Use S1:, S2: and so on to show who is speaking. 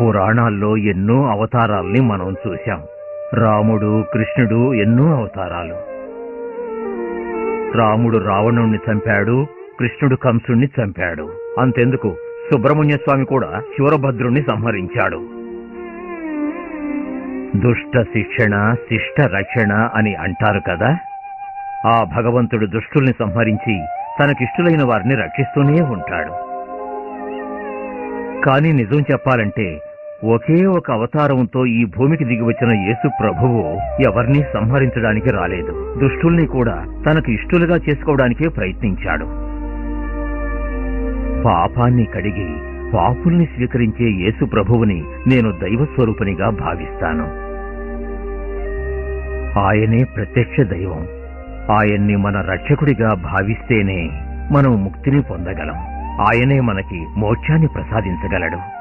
S1: పురాణాల్లో ఎన్నో అవతారాల్ని మనం చూశాం. రాముడు, కృష్ణుడు ఎన్నో అవతారాలు. రాముడు రావణుణ్ణి చంపాడు, కృష్ణుడు కంసుణ్ణి చంపాడు. అంతెందుకు, సుబ్రహ్మణ్య స్వామి కూడా శూరభద్రుణ్ణి సంహరించాడు. దుష్ట శిక్షణ, శిష్ట రక్షణ అని అంటారు కదా. ఆ భగవంతుడు దుష్టుల్ని సంహరించి తనకిష్టులైన వారిని రక్షిస్తూనే ఉంటాడు. కాని నిజం చెప్పాలంటే ఒకే ఒక అవతారంతో ఈ భూమికి దిగివచ్చిన యేసు ప్రభువు ఎవరినీ సంహరించడానికి రాలేదు. దుష్టుల్ని కూడా తనకు ఇష్టులుగా చేసుకోవడానికే ప్రయత్నించాడు. పాపాన్ని కడిగి పాపుల్ని స్వీకరించే యేసు ప్రభువుని నేను దైవస్వరూపునిగా భావిస్తాను. ఆయనే ప్రత్యక్ష దైవం. ఆయన్ని మన రక్షకుడిగా భావిస్తేనే మనం ముక్తిని పొందగలం. ఆయనే మనకి మోక్షాన్ని ప్రసాదించగలడు.